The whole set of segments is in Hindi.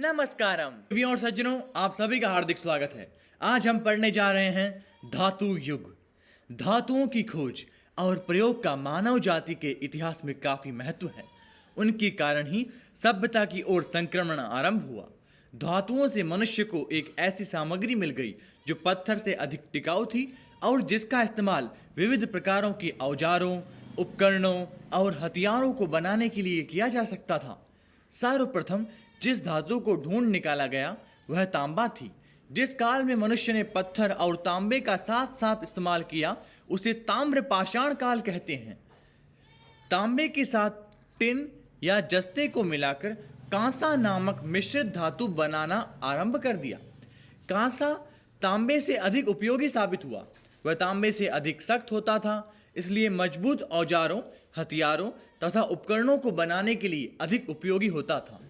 नमस्कारम देवियों और सज्जनों, आप सभी का हार्दिक स्वागत है। आज हम पढ़ने जा रहे हैं धातु युग। धातुओं की खोज और प्रयोग का मानव जाति के इतिहास में काफी महत्व है। उनके कारण ही सभ्यता की ओर संक्रमण आरंभ हुआ। धातुओं से मनुष्य को एक ऐसी सामग्री मिल गई जो पत्थर से अधिक टिकाऊ थी और जिसका इस्तेमाल विविध प्रकारों के औजारों, उपकरणों और हथियारों को बनाने के लिए किया जा सकता था। सर्वप्रथम जिस धातु को ढूंढ निकाला गया वह तांबा थी। जिस काल में मनुष्य ने पत्थर और तांबे का साथ साथ इस्तेमाल किया उसे ताम्र पाषाण काल कहते हैं। तांबे के साथ टिन या जस्ते को मिलाकर कांसा नामक मिश्रित धातु बनाना आरंभ कर दिया। कांसा तांबे से अधिक उपयोगी साबित हुआ। वह तांबे से अधिक सख्त होता था, इसलिए मजबूत औजारों, हथियारों तथा उपकरणों को बनाने के लिए अधिक उपयोगी होता था।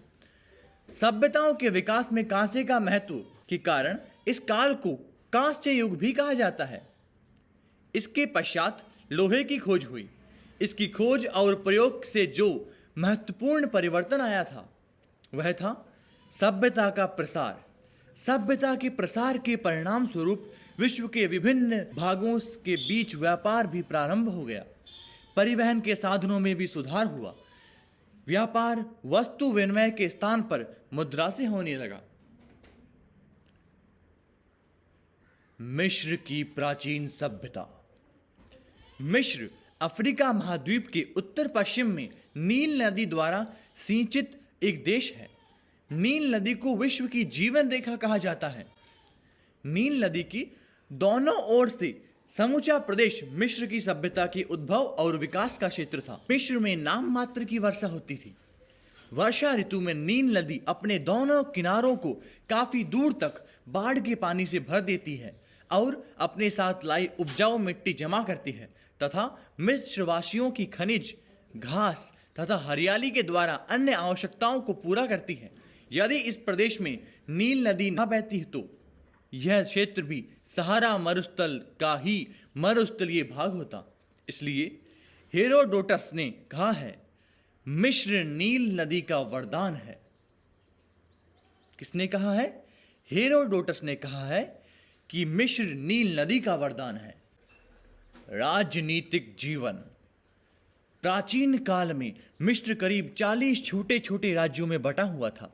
सभ्यताओं के विकास में कांसे का महत्व के कारण इस काल को कांस्य युग भी कहा जाता है। इसके पश्चात लोहे की खोज हुई। इसकी खोज और प्रयोग से जो महत्वपूर्ण परिवर्तन आया था वह था सभ्यता का प्रसार। सभ्यता के प्रसार के परिणाम स्वरूप विश्व के विभिन्न भागों के बीच व्यापार भी प्रारंभ हो गया। परिवहन के साधनों में भी सुधार हुआ। व्यापार वस्तु विनिमय के स्थान पर मुद्रा से होने लगा। मिस्र की प्राचीन सभ्यता। मिस्र अफ्रीका महाद्वीप के उत्तर पश्चिम में नील नदी द्वारा सिंचित एक देश है। नील नदी को विश्व की जीवन रेखा कहा जाता है। नील नदी की दोनों ओर से समूचा प्रदेश मिस्र की सभ्यता के उद्भव और विकास का क्षेत्र था। मिस्र में नाम मात्र की वर्षा होती थी। वर्षा ऋतु में नील नदी अपने दोनों किनारों को काफी दूर तक बाढ़ के पानी से भर देती है और अपने साथ लाई उपजाऊ मिट्टी जमा करती है तथा मिस्रवासियों की खनिज, घास तथा हरियाली के द्वारा अन्य आवश्यकताओं को पूरा करती है। यदि इस प्रदेश में नील नदी न बहती तो यह क्षेत्र भी सहारा मरुस्थल का ही मरुस्थलीय भाग होता। इसलिए हेरोडोटस ने कहा है, मिस्र नील नदी का वरदान है। किसने कहा है? हेरोडोटस ने कहा है कि मिस्र नील नदी का वरदान है। राजनीतिक जीवन। प्राचीन काल में मिस्र करीब 40 छोटे छोटे राज्यों में बटा हुआ था।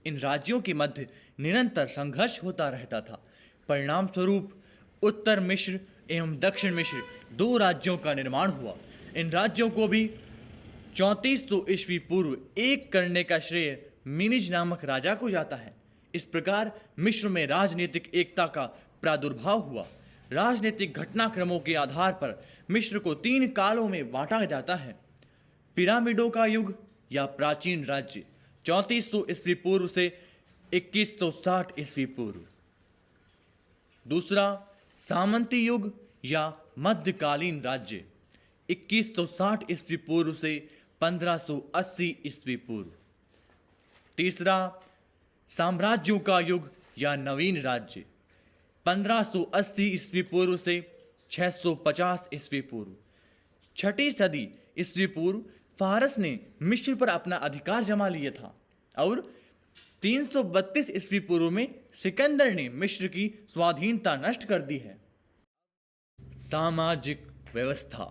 इन राज्यों के मध्य निरंतर संघर्ष होता रहता था। परिणाम स्वरूप उत्तर मिस्र एवं दक्षिण मिस्र दो राज्यों का निर्माण हुआ। इन राज्यों को भी 3400 ईस्वी पूर्व एक करने का श्रेय मिनिज नामक राजा को जाता है। इस प्रकार मिस्र में राजनीतिक एकता का प्रादुर्भाव हुआ। राजनीतिक घटनाक्रमों के आधार पर मिस्र को 3 कालों में बांटा जाता है। पिरामिडों का युग या प्राचीन राज्य 3400 ईस्वी पूर्व से 2160 ईस्वी पूर्व। दूसरा सामंती युग या मध्यकालीन राज्य 2160 ईस्वी पूर्व से 1580 ईस्वी पूर्व। तीसरा साम्राज्यों का युग या नवीन राज्य 1580 ईस्वी पूर्व से 650 ईस्वी पूर्व। छठी सदी ईस्वी पूर्व फारस ने मिस्र पर अपना अधिकार जमा लिया था और 332 ईस्वी पूर्व में सिकंदर ने मिस्र की स्वाधीनता नष्ट कर दी है। सामाजिक व्यवस्था।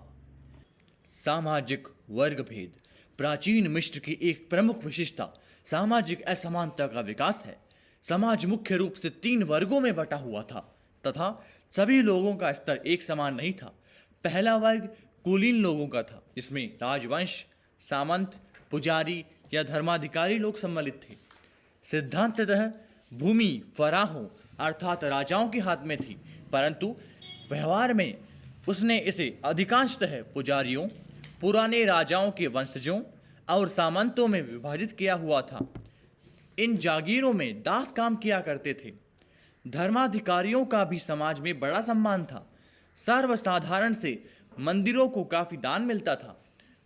सामाजिक वर्ग भेद प्राचीन मिस्र की एक प्रमुख विशेषता सामाजिक असमानता का विकास है। समाज मुख्य रूप से 3 वर्गों में बटा हुआ था तथा सभी लोगों का स्तर एक समान नहीं था। पहला वर्ग कुलीन लोगों का था, जिसमें राजवंश, सामंत, पुजारी या धर्माधिकारी लोग सम्मिलित थे। सिद्धांततः भूमि फराहों अर्थात राजाओं के हाथ में थी, परंतु व्यवहार में उसने इसे अधिकांशतः पुजारियों, पुराने राजाओं के वंशजों और सामंतों में विभाजित किया हुआ था। इन जागीरों में दास काम किया करते थे। धर्माधिकारियों का भी समाज में बड़ा सम्मान था। सर्वसाधारण से मंदिरों को काफी दान मिलता था।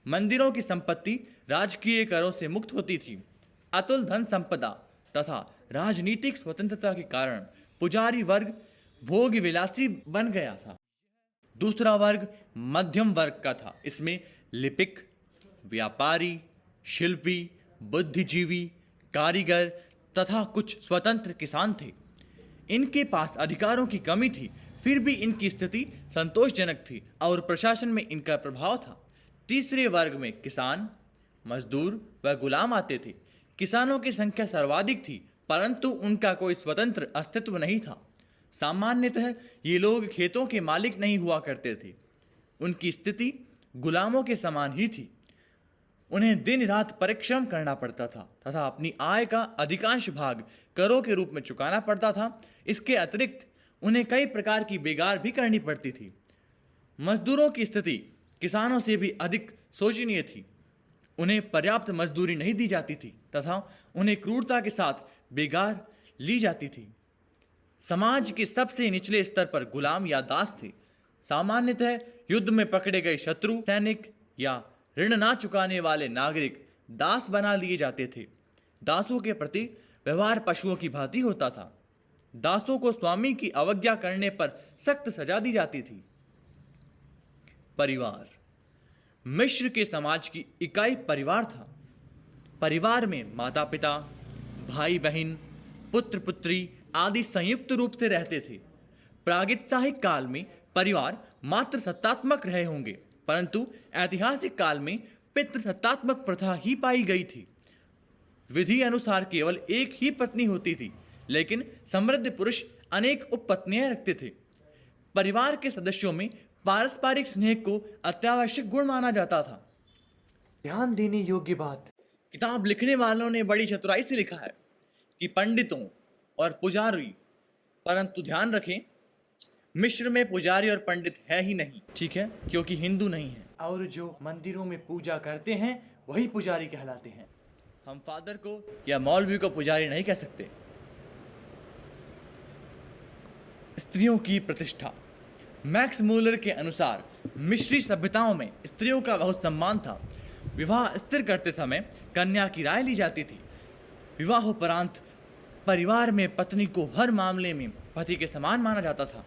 मंदिरों की संपत्ति राजकीय करों से मुक्त होती थी। अतुल धन संपदा तथा राजनीतिक स्वतंत्रता के कारण पुजारी वर्ग भोग विलासी बन गया था। दूसरा वर्ग मध्यम वर्ग का था। इसमें लिपिक, व्यापारी, शिल्पी, बुद्धिजीवी, कारीगर, तथा कुछ स्वतंत्र किसान थे। इनके पास अधिकारों की कमी थी, फिर भी इनकी स्थिति संतोषजनक थी और प्रशासन में इनका प्रभाव था। तीसरे वर्ग में किसान, मजदूर व गुलाम आते थे। किसानों की संख्या सर्वाधिक थी, परंतु उनका कोई स्वतंत्र अस्तित्व नहीं था। सामान्यतः ये लोग खेतों के मालिक नहीं हुआ करते थे। उनकी स्थिति गुलामों के समान ही थी। उन्हें दिन रात परिश्रम करना पड़ता था तथा अपनी आय का अधिकांश भाग करों के रूप में चुकाना पड़ता था। इसके अतिरिक्त उन्हें कई प्रकार की बेगार भी करनी पड़ती थी। मजदूरों की स्थिति किसानों से भी अधिक शोचनीय थी। उन्हें पर्याप्त मजदूरी नहीं दी जाती थी तथा उन्हें क्रूरता के साथ बेगार ली जाती थी। समाज के सबसे निचले स्तर पर गुलाम या दास थे। सामान्यतः युद्ध में पकड़े गए शत्रु सैनिक या ऋण ना चुकाने वाले नागरिक दास बना लिए जाते थे। दासों के प्रति व्यवहार पशुओं की भांति होता था। दासों को स्वामी की अवज्ञा करने पर सख्त सजा दी जाती थी। परिवार मिस्र के समाज की इकाई परिवार था। परिवार में माता पिता, भाई बहन, पुत्र पुत्री आदि संयुक्त रूप से रहते थे। प्रागैतिहासिक काल में परिवार मात्र सत्तात्मक रहे होंगे, परंतु ऐतिहासिक काल में पितृसत्तात्मक प्रथा ही पाई गई थी। विधि अनुसार केवल एक ही पत्नी होती थी, लेकिन समृद्ध पुरुष अनेक उपपत्नियां रखते थे। परिवार के सदस्यों में पारस्परिक स्नेह को अत्यावश्यक गुण माना जाता था। ध्यान देने योग्य बात, किताब लिखने वालों ने बड़ी चतुराई से लिखा है कि पंडितों और पुजारी, परंतु ध्यान रखें मिस्र में पुजारी और पंडित है ही नहीं, ठीक है, क्योंकि हिंदू नहीं है, और जो मंदिरों में पूजा करते हैं वही पुजारी कहलाते हैं। हम फादर को या मौलवी को पुजारी नहीं कह सकते। स्त्रियों की प्रतिष्ठा, मैक्स मूलर के अनुसार मिस्री सभ्यताओं में स्त्रियों का बहुत सम्मान था। विवाह स्थिर करते समय कन्या की राय ली जाती थी। विवाहोपरांत परिवार में पत्नी को हर मामले में पति के समान माना जाता था।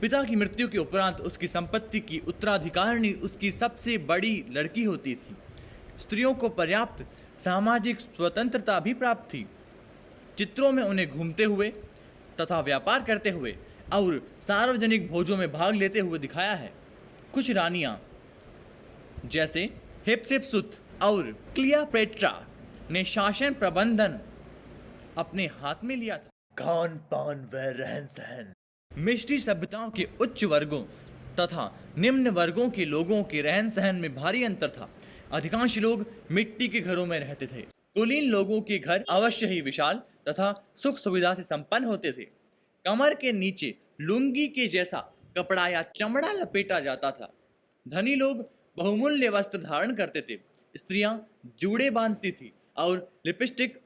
पिता की मृत्यु के उपरांत उसकी संपत्ति की उत्तराधिकारिणी उसकी सबसे बड़ी लड़की होती थी। स्त्रियों को पर्याप्त सामाजिक स्वतंत्रता भी प्राप्त थी। चित्रों में उन्हें घूमते हुए तथा व्यापार करते हुए और सार्वजनिक भोजों में भाग लेते हुए दिखाया है। कुछ रानियां जैसे हेप्सेप्सुत और क्लियोपेट्रा ने शासन प्रबंधन अपने हाथ में लिया था। खान पान व रहन सहन, मिस्री सभ्यताओं के उच्च वर्गों तथा निम्न वर्गों के लोगों के रहन सहन में भारी अंतर था। अधिकांश लोग मिट्टी के घरों में रहते थे। कुलीन लोगों के घर अवश्य ही विशाल तथा सुख सुविधा से संपन्न होते थे। कमर के नीचे लुंगी के जैसा कपड़ा या चमड़ा लपेटा जाता था। धनी लोग बहुमूल्य वस्त्र धारण करते थे। स्त्रियां जूड़े बांधती थी और लिपस्टिक,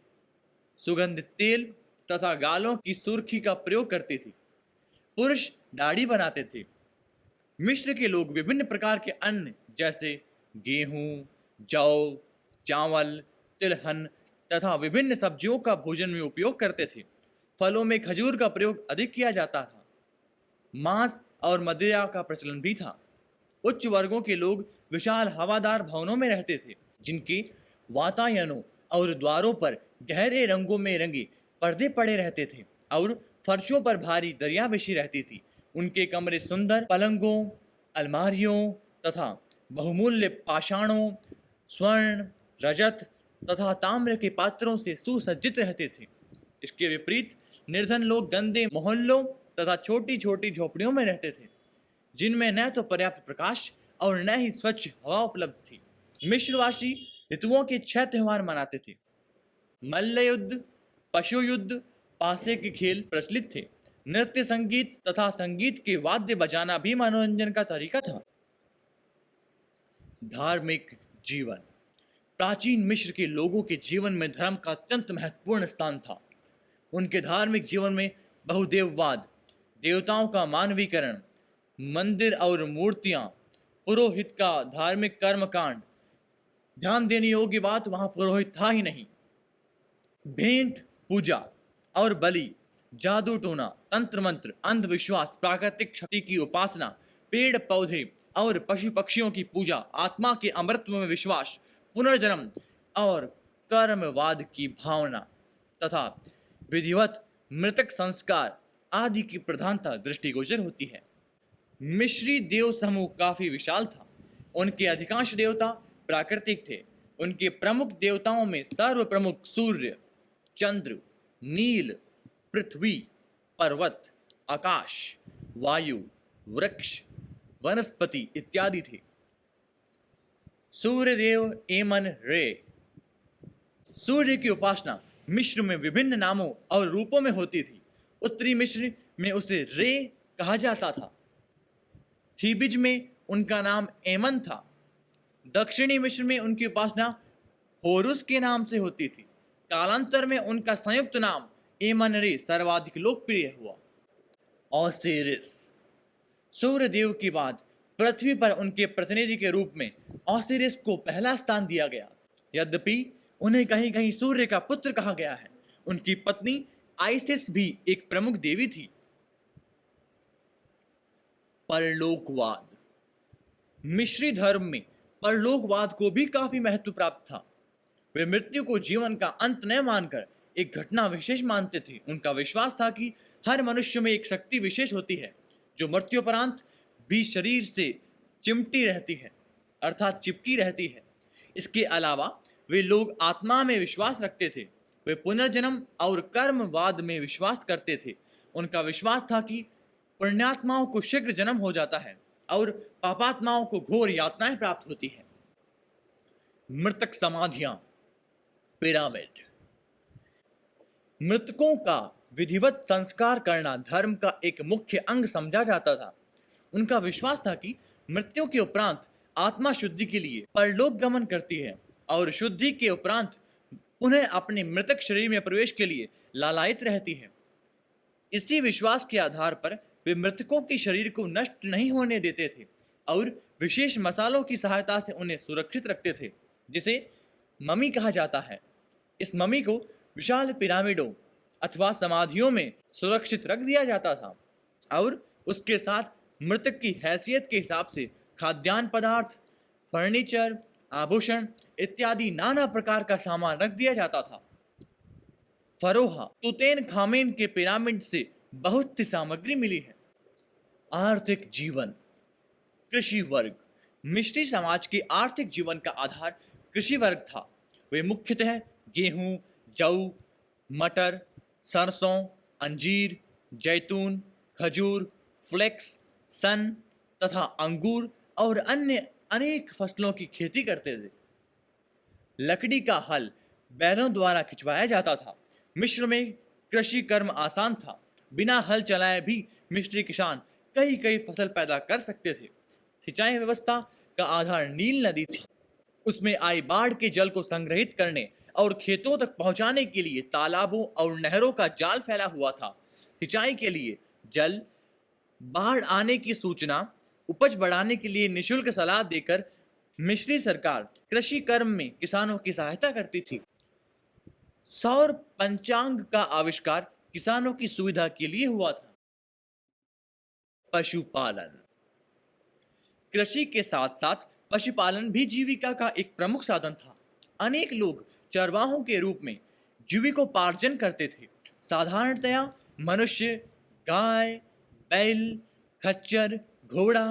सुगंधित तेल तथा गालों की सुर्खी का प्रयोग करती थी। पुरुष दाढ़ी बनाते थे। मिस्र के लोग विभिन्न प्रकार के अन्न जैसे गेहूं, जौ, चावल, तिलहन तथा विभिन्न सब्जियों का भोजन में उपयोग करते थे। फलों में खजूर का प्रयोग अधिक किया जाता था। मांस और मदिरा का प्रचलन भी था। उच्च वर्गों के लोग विशाल हवादार भवनों में रहते थे, जिनके वातायनों और द्वारों पर गहरे रंगों में रंगे पर्दे पड़े रहते थे और फर्शों पर भारी दरिया बिछी रहती थी। उनके कमरे सुंदर पलंगों, अलमारियों तथा बहुमूल्य पाषाणों, स्वर्ण, रजत तथा ताम्र के पात्रों से सुसज्जित रहते थे। इसके विपरीत निर्धन लोग गंदे मोहल्लों तथा छोटी छोटी झोपड़ियों में रहते थे, जिनमें न तो पर्याप्त प्रकाश और न ही स्वच्छ हवा उपलब्ध थी। मिस्रवासी ऋतुओं के 6 त्योहार मनाते थे। मल्ल युद्ध, पशु युद्ध, पासे के खेल प्रचलित थे। नृत्य, संगीत तथा संगीत के वाद्य बजाना भी मनोरंजन का तरीका था। धार्मिक जीवन, प्राचीन मिस्र के लोगों के जीवन में धर्म का अत्यंत महत्वपूर्ण स्थान था। उनके धार्मिक जीवन में बहुदेववाद, देवताओं का मानवीकरण, मंदिर और मूर्तियां, पुरोहित का धार्मिक कर्मकांड। ध्यान देने योग्य बात, वहां पुरोहित था ही नहीं। भेंट, पूजा और बलि, जादू टोना, तंत्र मंत्र, अंधविश्वास, प्राकृतिक शक्ति की उपासना, पेड़ पौधे और पशु पक्षियों की पूजा, आत्मा के अमृतत्व में विश्वास, पुनर्जन्म और कर्मवाद की भावना तथा विधिवत मृतक संस्कार आदि की प्रधानता दृष्टिगोचर होती है। मिश्री देव समूह काफी विशाल था। उनके अधिकांश देवता प्राकृतिक थे। उनके प्रमुख देवताओं में सर्व प्रमुख सूर्य, चंद्र, नील, पृथ्वी, पर्वत, आकाश, वायु, वृक्ष, वनस्पति इत्यादि थे। सूर्यदेव एमन रे। सूर्य की उपासना मिस्र में विभिन्न नामों और रूपों में होती थी। उत्तरी मिस्र में उसे रे कहा जाता था। थीबिज में उनका नाम एमन था। दक्षिणी मिस्र में उनकी उपासना होरुस के नाम से होती थी। कालांतर में उनका संयुक्त नाम एमन रे सर्वाधिक लोकप्रिय हुआ। ओसिरिस। सूर्यदेव के बाद पृथ्वी पर उनके प्रतिनिधि के रूप में ओसिरिस को पहला स्थान दिया गया। यद्यपि उन्हें कहीं कहीं सूर्य का पुत्र कहा गया है। उनकी पत्नी आइसिस भी एक प्रमुख देवी थी। परलोकवाद। मिस्री धर्म में परलोकवाद को भी काफी महत्व प्राप्त था। वे मृत्यु को जीवन का अंत न मानकर एक घटना विशेष मानते थे। उनका विश्वास था कि हर मनुष्य में एक शक्ति विशेष होती है जो मृत्युपरांत भी शरीर से चिमटी रहती है, अर्थात चिपकी रहती है। इसके अलावा वे लोग आत्मा में विश्वास रखते थे। वे पुनर्जन्म और कर्मवाद में विश्वास करते थे। उनका विश्वास था कि पुण्यात्माओं को शीघ्र जन्म हो जाता है और पापात्माओं को घोर यातनाएं प्राप्त होती है। मृतक समाधियां, पिरामिड। मृतकों का विधिवत संस्कार करना धर्म का एक मुख्य अंग समझा जाता था। उनका विश्वास था कि मृत्यु के उपरांत आत्मा शुद्धि के लिए परलोक गमन करती है और शुद्धि के उपरांत पुनः अपने मृतक शरीर में प्रवेश के लिए लालायित रहती है। इसी विश्वास के आधार पर वे मृतकों के शरीर को नष्ट नहीं होने देते थे और विशेष मसालों की सहायता से उन्हें सुरक्षित रखते थे, जिसे ममी कहा जाता है। इस ममी को विशाल पिरामिडों अथवा समाधियों में सुरक्षित रख दिया जाता था और उसके साथ मृतक की हैसियत के हिसाब से खाद्यान्न पदार्थ, फर्नीचर, आभूषण इत्यादि नाना प्रकार का सामान रख दिया जाता था। फरोहा तुतेन खामेन के पिरामिड से बहुत सी सामग्री मिली है। आर्थिक जीवन। कृषि वर्ग। मिस्री समाज के आर्थिक जीवन का आधार कृषि वर्ग था। वे मुख्यतः गेहूं, जौ, मटर, सरसों, अंजीर, जैतून, खजूर, फ्लेक्स, सन तथा अंगूर और अन्य अनेक फसलों की खेती करते थे। लकड़ी का हल बैलों द्वारा खिंचवाया जाता था। मिस्र में कृषि कर्म आसान था। बिना हल चलाए भी मिस्री किसान कई कई फसल पैदा कर सकते थे। सिंचाई व्यवस्था का आधार नील नदी थी। उसमें आई बाढ़ के जल को संग्रहित करने और खेतों तक पहुंचाने के लिए तालाबों और नहरों का जाल फैला हुआ था। सिंचाई के लिए जल, बाढ़ आने की सूचना, उपज बढ़ाने के लिए निःशुल्क सलाह देकर मिस्री सरकार कृषि कर्म में किसानों की सहायता करती थी। सौर पंचांग का आविष्कार किसानों की सुविधा के लिए हुआ था। पशुपालन। कृषि के साथ साथ पशुपालन भी जीविका का एक प्रमुख साधन था। अनेक लोग चरवाहों के रूप में जीविकोपार्जन करते थे। साधारणतया मनुष्य गाय, बैल, खच्चर, घोड़ा,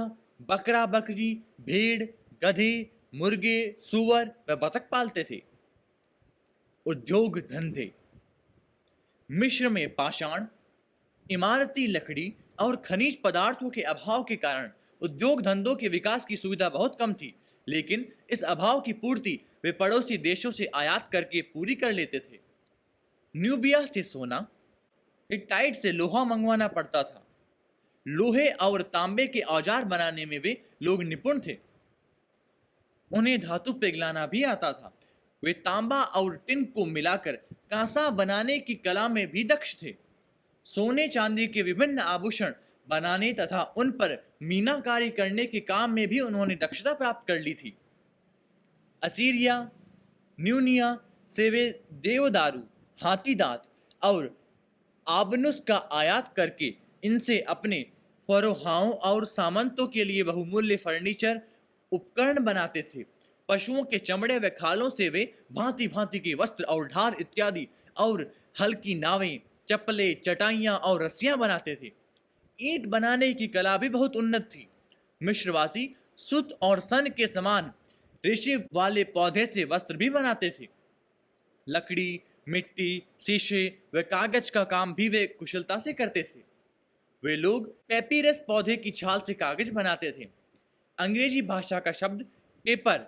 बकरा, बकरी, भेड़, गधे, मुर्गे, सूअर व बतख पालते थे। उद्योग धंधे। मिस्र में पाषाण, इमारती लकड़ी और खनिज पदार्थों के अभाव के कारण उद्योग धंधों के विकास की सुविधा बहुत कम थी, लेकिन इस अभाव की पूर्ति वे पड़ोसी देशों से आयात करके पूरी कर लेते थे। न्यूबिया से सोना, हिट्टाइट से लोहा मंगवाना पड़ता था। लोहे और तांबे के औजार बनाने में वे लोग निपुण थे। उन्हें धातु पिघलाना भी आता था। वे तांबा और टिन को मिलाकर कांसा बनाने की कला में भी दक्ष थे। सोने चांदी के विभिन्न आभूषण बनाने तथा उन पर मीनाकारी करने के काम में भी उन्होंने दक्षता प्राप्त कर ली थी। असीरिया, न्यूनिया से वे देवदारू, हाथी दांत और आबनुस का आयात करके इनसे अपने फरोहाओं और सामंतों के लिए बहुमूल्य फर्नीचर, उपकरण बनाते थे। पशुओं के चमड़े व खालों से वे भांति भांति के वस्त्र और ढाल इत्यादि और हल्की नावें, चप्पलें, चटाइयाँ और रस्सियाँ बनाते थे। ईंट बनाने की कला भी बहुत उन्नत थी। मिस्रवासी सूत और सन के समान रेशे वाले पौधे से वस्त्र भी बनाते थे। लकड़ी, मिट्टी, शीशे व कागज का काम भी वे कुशलता से करते थे। वे लोग पेपिरस पौधे की छाल से कागज बनाते थे। अंग्रेजी भाषा का शब्द पेपर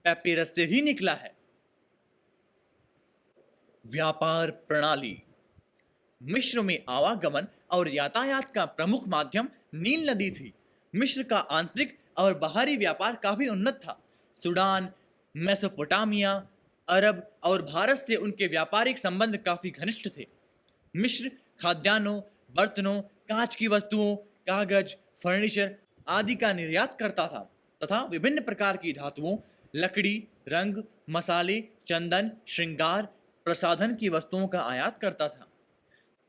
पेपिरस से ही निकला है। व्यापार प्रणाली। मिस्र में आवागमन और यातायात का प्रमुख माध्यम नील नदी थी। मिस्र का आंतरिक और बाहरी व्यापार काफी उन्नत था। सूडान, मेसोपोटामिया, अरब और भारत से उनके व्यापारिक संबंध काफी घनिष्ठ थे। मिस्र खाद्यान्नों, बर्तनों, कांच की वस्तुओं, कागज, फर्नीचर आदि का निर्यात करता था तथा विभिन्न प्रकार की धातुओं, लकड़ी, रंग, मसाले, चंदन, श्रृंगार, प्रसाधन की वस्तुओं का आयात करता था।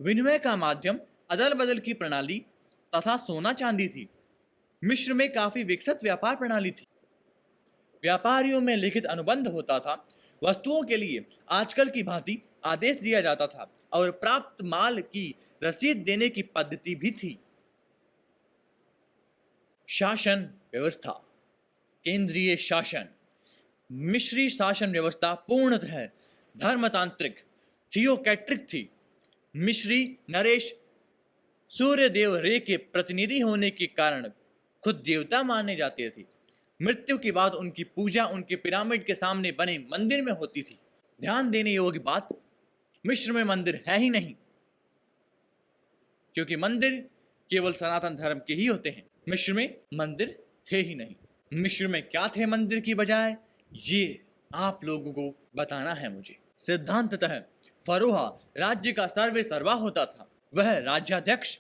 विनिमय का माध्यम अदल बदल की प्रणाली तथा सोना चांदी थी। मिस्र में काफी विकसित व्यापार प्रणाली थी। व्यापारियों में लिखित अनुबंध होता था। वस्तुओं के लिए आजकल की भांति आदेश दिया जाता था और प्राप्त माल की रसीद देने की पद्धति भी थी। शासन व्यवस्था। केंद्रीय शासन। मिस्री शासन व्यवस्था पूर्णतः धर्मतांत्रिक थियोकेट्रिक थी। मिस्री नरेश सूर्य देव रे के प्रतिनिधि होने के कारण खुद देवता माने जाते थे। मृत्यु के बाद उनकी पूजा उनके पिरामिड के सामने बने मंदिर में होती थी। ध्यान देने योग्य बात, मिस्र में मंदिर है ही नहीं, क्योंकि मंदिर केवल सनातन धर्म के ही होते हैं। मिस्र में मंदिर थे ही नहीं। मिस्र में क्या थे मंदिर की बजाय, ये आप लोगों को बताना है मुझे। सिद्धांततः फरोहा राज्य का सर्वे सर्वा होता था। वह राज्याध्यक्ष,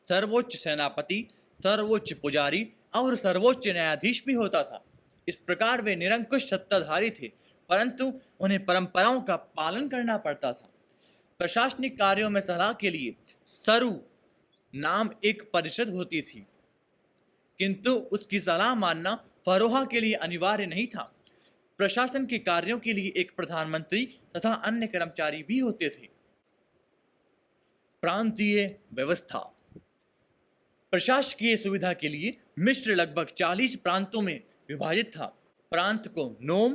सर्वोच्च सेनापति, सर्वोच्च पुजारी और सर्वोच्च न्यायाधीश भी होता था। इस प्रकार वे निरंकुश सत्ताधारी थे, परंतु उन्हें परंपराओं का पालन करना पड़ता था। प्रशासनिक कार्यों में सलाह के लिए सरू नाम एक परिषद होती थी, किंतु उसकी सलाह मानना फरोहा के लिए अनिवार्य नहीं था। प्रशासन के कार्यों के लिए एक प्रधानमंत्री तथा अन्य कर्मचारी भी होते थे। प्रांतीय व्यवस्था। प्रशासकीय सुविधा के लिए मिस्र लगभग 40 प्रांतों में विभाजित था। प्रांत को नोम,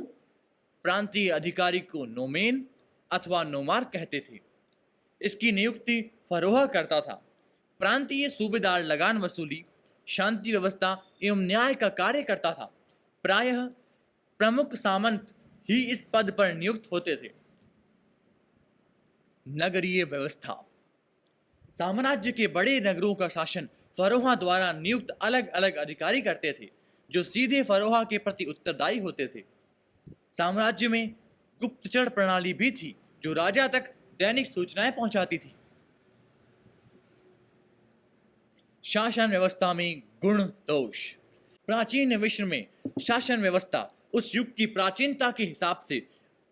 प्रांतीय अधिकारी को नोमेन अथवा नोमार कहते थे। इसकी नियुक्ति फरोहा करता था। प्रांतीय सूबेदार लगान वसूली, शांति व्यवस्था एवं न्याय का कार्य करता था। प्रायः प्रमुख सामंत ही इस पद पर नियुक्त होते थे। नगरीय व्यवस्था। साम्राज्य के बड़े नगरों का शासन फरोहा द्वारा नियुक्त अलग अलग अधिकारी करते थे, जो सीधे फरोहा के प्रति उत्तरदायी होते थे। साम्राज्य में गुप्तचर प्रणाली भी थी, जो राजा तक दैनिक सूचनाएं पहुंचाती थी। शासन व्यवस्था में गुण दोष। प्राचीन मिस्र में शासन व्यवस्था उस युग की प्राचीनता के हिसाब से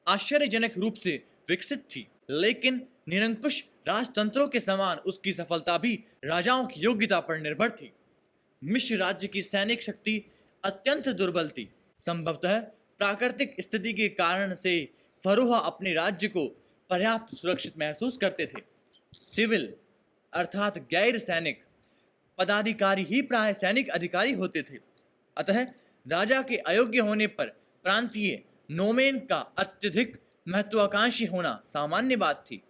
आश्चर्यजनक रूप से विकसित थी, लेकिन निरंकुश राजतंत्रों के समान उसकी सफलता भी राजाओं की योग्यता पर निर्भर थी। मिस्र राज्य की सैनिक शक्ति अत्यंत दुर्बल थी। संभवतः प्राकृतिक स्थिति के कारण से फरोहा अपने राज्य को पर्याप्त सुरक्षित महसूस करते थे। सिविल अर्थात गैर सैनिक पदाधिकारी ही प्राय सैनिक अधिकारी होते थे। अतः राजा के अयोग्य होने पर प्रांतीय नोमेन का अत्यधिक महत्वाकांक्षी होना सामान्य बात थी।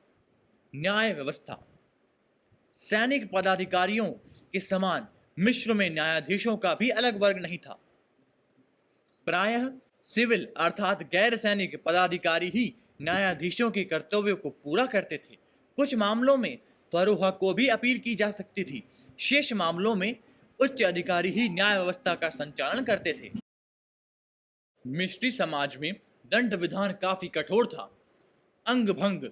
न्याय व्यवस्था। सैनिक पदाधिकारियों के समान मिस्र में न्यायाधीशों का भी अलग वर्ग नहीं था। प्रायः सिविल अर्थात गैर सैनिक पदाधिकारी ही न्यायाधीशों के कर्तव्यों को पूरा करते थे। कुछ मामलों में फरोहा को भी अपील की जा सकती थी। शेष मामलों में उच्च अधिकारी ही न्याय व्यवस्था का संचालन करते थे। मिस्री समाज में दंड विधान काफी कठोर था। अंग भंग,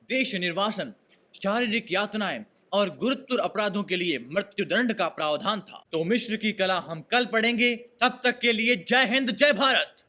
देश निर्वासन, शारीरिक यातनाएं और गुरुतर अपराधों के लिए मृत्युदंड का प्रावधान था। तो मिस्र की कला हम कल पढ़ेंगे। तब तक के लिए जय हिंद, जय भारत।